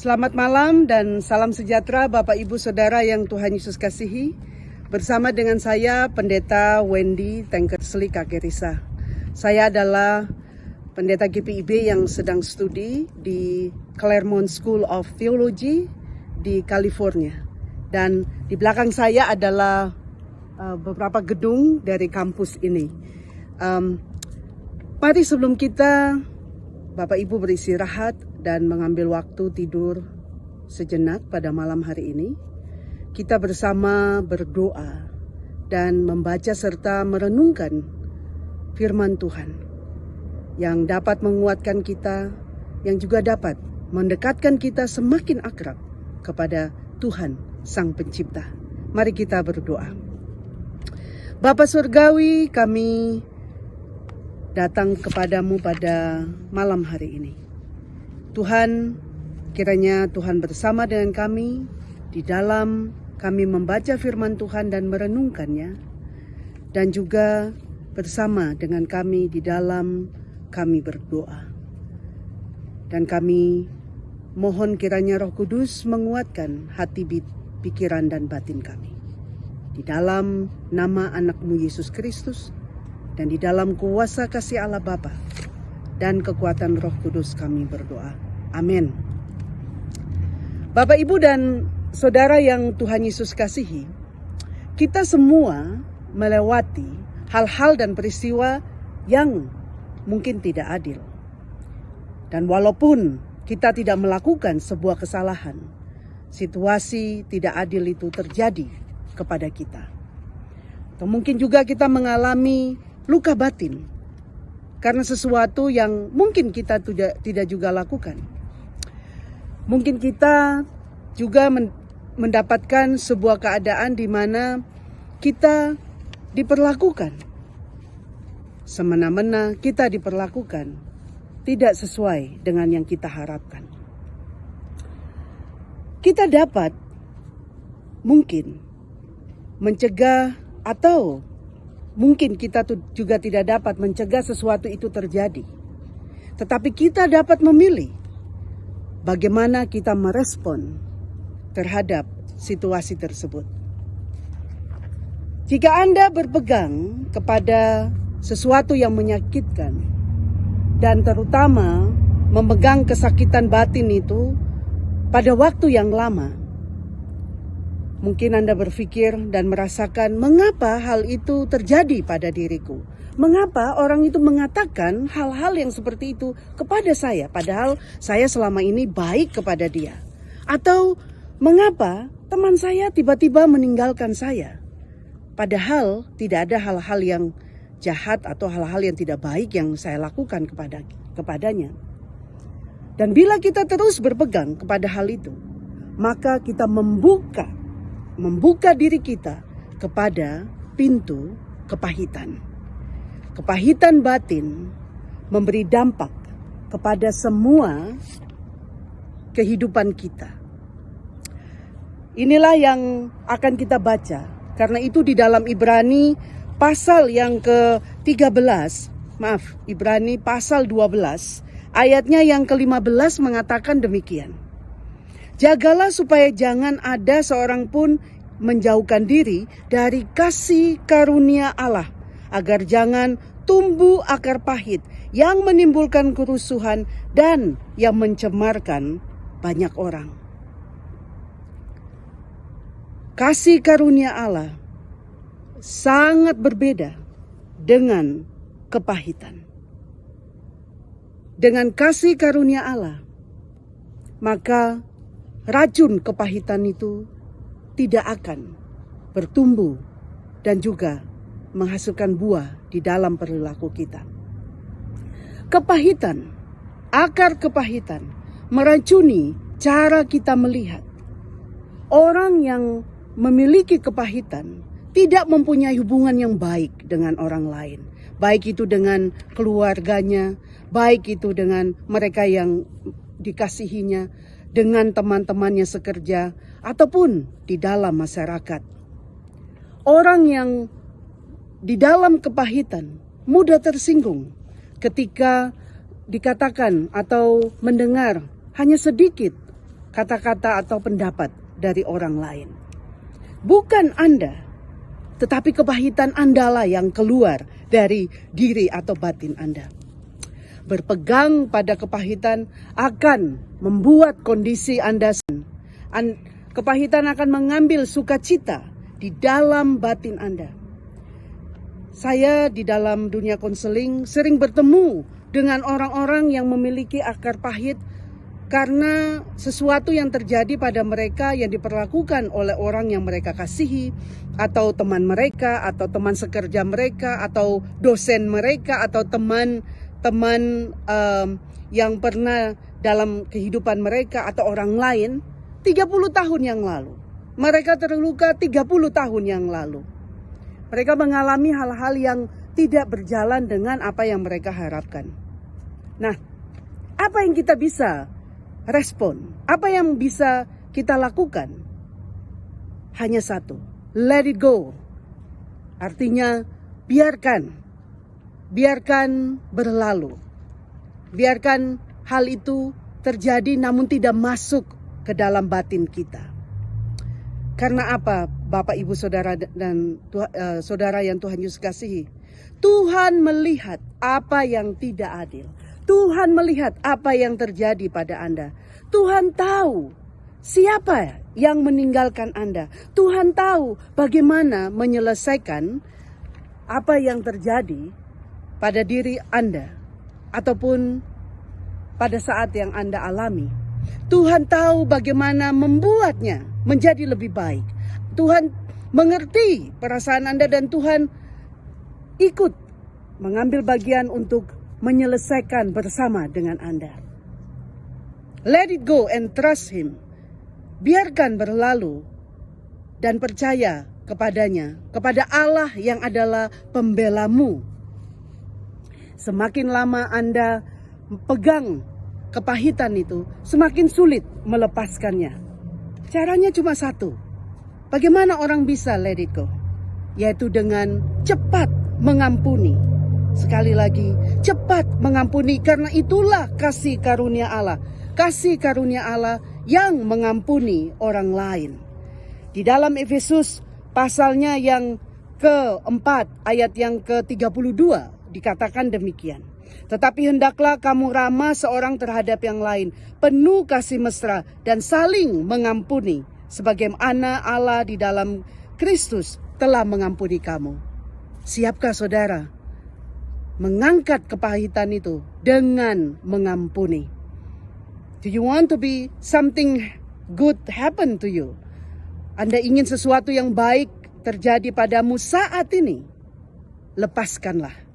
Selamat malam dan salam sejahtera Bapak Ibu Saudara yang Tuhan Yesus kasihi. Bersama dengan saya Pendeta Wendy Tengkersli Kakerisa. Saya adalah pendeta GPIB yang sedang studi di Claremont School of Theology di California. Dan di belakang saya adalah beberapa gedung dari kampus ini. Mari sebelum kita Bapak Ibu beristirahat dan mengambil waktu tidur sejenak pada malam hari ini, kita bersama berdoa dan membaca serta merenungkan firman Tuhan yang dapat menguatkan kita, yang juga dapat mendekatkan kita semakin akrab kepada Tuhan Sang Pencipta. Mari kita berdoa. Bapa Surgawi, kami datang kepadamu pada malam hari ini. Tuhan, kiranya Tuhan bersama dengan kami di dalam kami membaca firman Tuhan dan merenungkannya, dan juga bersama dengan kami di dalam kami berdoa. Dan kami mohon kiranya Roh Kudus menguatkan hati, pikiran, dan batin kami. Di dalam nama anak-Mu Yesus Kristus, dan di dalam kuasa kasih Allah Bapa dan kekuatan Roh Kudus kami berdoa. Amin. Bapak, Ibu, dan Saudara yang Tuhan Yesus kasihi, kita semua melewati hal-hal dan peristiwa yang mungkin tidak adil. Dan walaupun kita tidak melakukan sebuah kesalahan, situasi tidak adil itu terjadi kepada kita. Atau mungkin juga kita mengalami luka batin karena sesuatu yang mungkin kita tidak juga lakukan. Mungkin kita juga mendapatkan sebuah keadaan di mana kita diperlakukan semena-mena, kita diperlakukan tidak sesuai dengan yang kita harapkan. Kita dapat mungkin mencegah, atau mungkin kita juga tidak dapat mencegah sesuatu itu terjadi. Tetapi kita dapat memilih bagaimana kita merespon terhadap situasi tersebut. Jika Anda berpegang kepada sesuatu yang menyakitkan, dan terutama memegang kesakitan batin itu pada waktu yang lama, mungkin Anda berpikir dan merasakan, mengapa hal itu terjadi pada diriku? Mengapa orang itu mengatakan hal-hal yang seperti itu kepada saya, padahal saya selama ini baik kepada dia? Atau mengapa teman saya tiba-tiba meninggalkan saya, padahal tidak ada hal-hal yang jahat atau hal-hal yang tidak baik yang saya lakukan kepadanya? Dan bila kita terus berpegang kepada hal itu, maka kita membuka diri kita kepada pintu kepahitan. Kepahitan batin memberi dampak kepada semua kehidupan kita. Inilah yang akan kita baca. Karena itu di dalam Ibrani pasal yang ke-13, Ibrani pasal 12, ayatnya yang ke-15 mengatakan demikian. Jagalah supaya jangan ada seorang pun menjauhkan diri dari kasih karunia Allah, agar jangan tumbuh akar pahit yang menimbulkan kerusuhan dan yang mencemarkan banyak orang. Kasih karunia Allah sangat berbeda dengan kepahitan. Dengan kasih karunia Allah, maka racun kepahitan itu tidak akan bertumbuh dan juga menghasilkan buah di dalam perilaku kita. Kepahitan, akar kepahitan meracuni cara kita melihat. Orang yang memiliki kepahitan tidak mempunyai hubungan yang baik dengan orang lain. Baik itu dengan keluarganya, baik itu dengan mereka yang dikasihinya, dengan teman-temannya sekerja, ataupun di dalam masyarakat. Orang yang di dalam kepahitan mudah tersinggung ketika dikatakan atau mendengar hanya sedikit kata-kata atau pendapat dari orang lain. Bukan Anda, tetapi kepahitan Anda lah yang keluar dari diri atau batin Anda. Berpegang pada kepahitan akan membuat kondisi Anda. Kepahitan akan mengambil sukacita di dalam batin Anda. Saya di dalam dunia konseling sering bertemu dengan orang-orang yang memiliki akar pahit karena sesuatu yang terjadi pada mereka yang diperlakukan oleh orang yang mereka kasihi, atau teman mereka, atau teman sekerja mereka, atau dosen mereka, atau teman-teman yang pernah dalam kehidupan mereka, atau orang lain 30 tahun yang lalu. Mereka terluka 30 tahun yang lalu. Mereka mengalami hal-hal yang tidak berjalan dengan apa yang mereka harapkan. Nah, apa yang kita bisa respon? Apa yang bisa kita lakukan? Hanya satu, let it go. Artinya, biarkan berlalu. Biarkan hal itu terjadi namun tidak masuk ke dalam batin kita. Karena apa, Bapak, Ibu, Saudara, dan saudara yang Tuhan Yesus kasihi? Tuhan melihat apa yang tidak adil. Tuhan melihat apa yang terjadi pada Anda. Tuhan tahu siapa yang meninggalkan Anda. Tuhan tahu bagaimana menyelesaikan apa yang terjadi pada diri Anda ataupun pada saat yang Anda alami. Tuhan tahu bagaimana membuatnya menjadi lebih baik. Tuhan mengerti perasaan Anda dan Tuhan ikut mengambil bagian untuk menyelesaikan bersama dengan Anda. Let it go and trust Him. Biarkan berlalu dan percaya kepadanya, kepada Allah yang adalah pembelamu. Semakin lama Anda pegang kepahitan itu, semakin sulit melepaskannya. Caranya cuma satu. Bagaimana orang bisa let it go? Yaitu dengan cepat mengampuni. Sekali lagi, cepat mengampuni, karena itulah kasih karunia Allah. Kasih karunia Allah yang mengampuni orang lain. Di dalam Efesus pasalnya yang keempat, ayat yang ke-32 dikatakan demikian. Tetapi hendaklah kamu ramah seorang terhadap yang lain, penuh kasih mesra dan saling mengampuni, sebagaimana Allah di dalam Kristus telah mengampuni kamu. Siapkah saudara mengangkat kepahitan itu dengan mengampuni? Do you want to be something good happen to you? Anda ingin sesuatu yang baik terjadi padamu saat ini? Lepaskanlah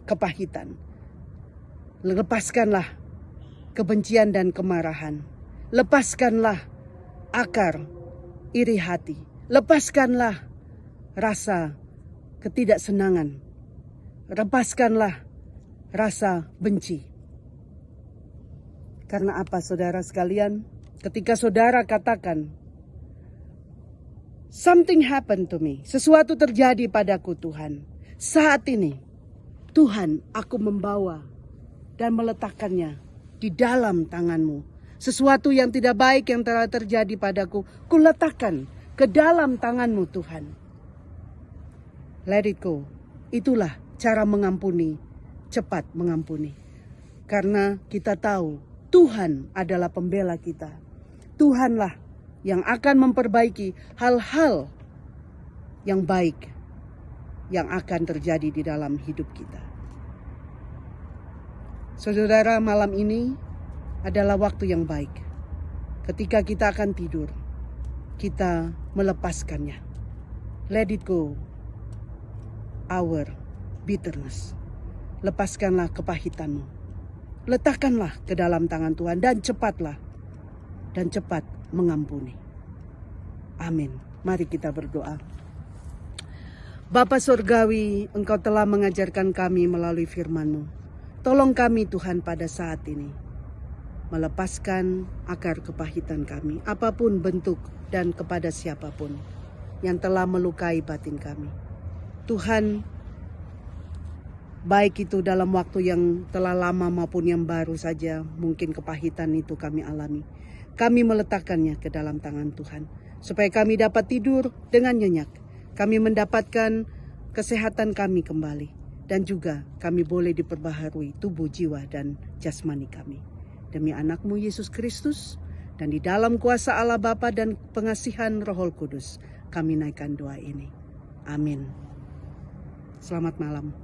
kepahitan. Lepaskanlah kebencian dan kemarahan. Lepaskanlah akar iri hati. Lepaskanlah rasa ketidaksenangan. Lepaskanlah rasa benci. Karena apa, saudara sekalian? Ketika saudara katakan, something happened to me. Sesuatu terjadi padaku, Tuhan. Saat ini, Tuhan, aku membawa dan meletakkannya di dalam tangan-Mu. Sesuatu yang tidak baik yang telah terjadi padaku, kuletakkan ke dalam tangan-Mu, Tuhan. Let it go. Itulah cara mengampuni, cepat mengampuni. Karena kita tahu Tuhan adalah pembela kita. Tuhanlah yang akan memperbaiki hal-hal yang baik yang akan terjadi di dalam hidup kita. Saudara, malam ini adalah waktu yang baik. Ketika kita akan tidur, kita melepaskannya. Let it go, our bitterness. Lepaskanlah kepahitanmu. Letakkanlah ke dalam tangan Tuhan dan cepat mengampuni. Amin. Mari kita berdoa. Bapa Surgawi, Engkau telah mengajarkan kami melalui firman-Mu. Tolong kami Tuhan pada saat ini melepaskan akar kepahitan kami, apapun bentuk dan kepada siapapun yang telah melukai batin kami. Tuhan, baik itu dalam waktu yang telah lama maupun yang baru saja, mungkin kepahitan itu kami alami. kami meletakkannya ke dalam tangan Tuhan. Supaya kami dapat tidur dengan nyenyak. Kami mendapatkan kesehatan kami kembali. Dan juga kami boleh diperbaharui tubuh, jiwa, dan jasmani kami. Demi anakmu Yesus Kristus, dan di dalam kuasa Allah Bapa dan pengasihan Roh Kudus, kami naikkan doa ini. Amin. Selamat malam.